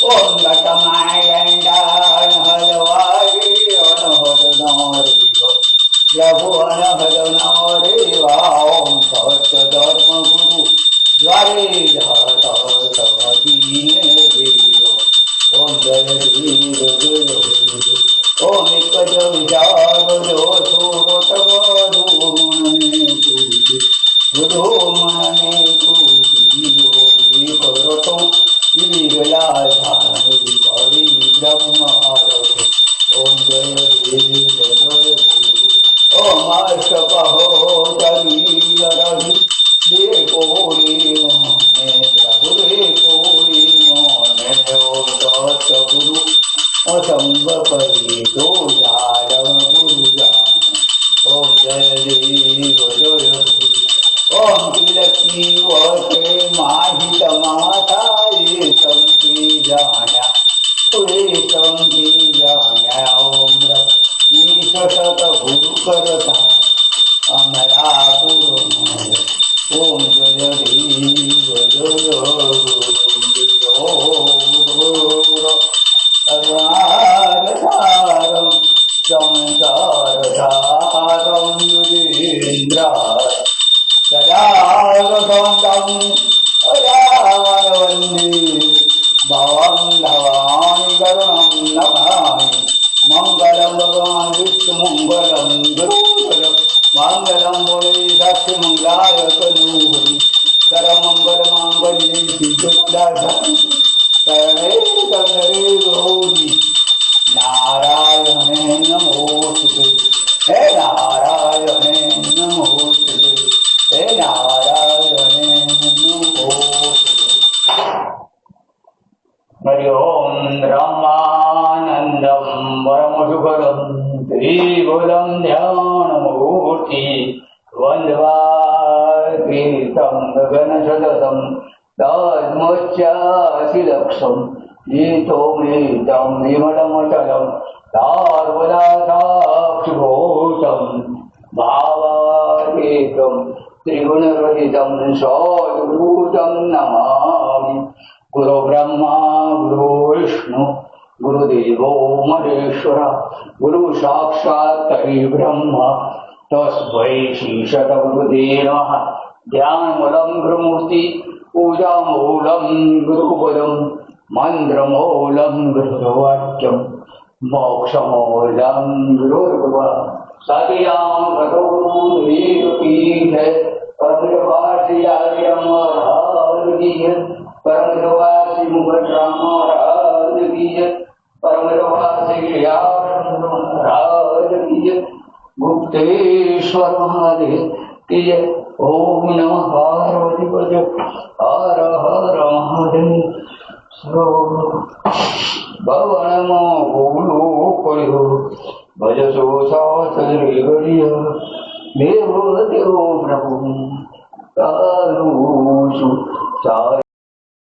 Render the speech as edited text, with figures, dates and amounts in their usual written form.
ઓમ લટમાયંડાન હલવારી અનહદનારી પ્રભુ અનહદનારી ઓમ સત્ય ધર્મ ગુરુ દ્વારે ધીને દેવ ઓમ જય દેવ જય ઓમ એક જ વિચાર જો સુરત ગુરુ મને કુટી યોગી કરો તો વિરલા ધારી કરી બ્રહ્મ આરોહ ઓમ જય દેવ જય દેવ ઓમ અષ્ટપહો શરીરહિ દે કોરી મોને પ્રભુ દે કોરી મોને ઓમ સત્સગુરુ અસંગ કરી તો જાડમ ગુરુ જાન ઓમ જય દેવ જય ઓમ તિલકી વસે માહિત માતા એ સંતિ જાણ્યા ઓમ નિશત ગુરુ કરતા અમરા ગુરુ ઓમ જય દેવ જય ગુરુ અરસારમ સંસાર ધારમ યુગેન્દ્રાય સદાવસંતમ અયાવંદે ભવં ભવાની કરુણં નમામિ મંગલં ભગવાન વિષ્ણુ મંગલં ગુરુપદ મંગલં મુનિ સાક્ષી મંગલાય તનૂહરિ સર્વમંગલ માંગલ્યે શિવદાસા શરણે ત્ર્યંબકે ગૌરી નારાયણે નમોસ્તુતે હે નારાયણે નમોસ્તુતે હે નારાયણે નમોસ્તુતે હરિ ઓમ બ્રહ્માનંદમ પરમસુખદમ ત્રિભુવન ધ્યાનમૂર્તિ વંદવાકીર્તમ ગગનસદસમ તદ્મોચ્ચાશિલક્ષમ ગીતોમૃતમ વિમલમચલમ સાર્વદાસાક્ષિભૂતમ ભાવાતીતમ ત્રિગુણરહિતમ સદ્ગુરુતમ નમામિ ગુરુ બ્રહ્મા ગુરુ વિષ્ણુ ગુરુદેવો મહેશ્વર ગુરુ સાક્ષાત પરિબ્રહ્મ તસ્મૈ શ્રી સદગુરુદે નમઃ ધ્યાનમૂલં ગુરુમૂર્તિ પૂજામૂલં ગુરુપદમ મંત્રમૂલં ગુરુવાક્યમ મોક્ષમૂલં ગુરુર્ભુવઃ સત્યાં ગતો દેવપીઠે પરમવાસી પરમવાસી મુગટરામરાજ પરમવાસી રાજ ગુપ્તેશ્વર મહાદેવ કી ઓમ નમઃ પાર્વતી પદે હર હર મહાદેવ ભવનમાં ભૂલો પડ્યો ભજસો સાસરે ઘડિયા દેવ દેવ પ્રભુ તારું છું ચાર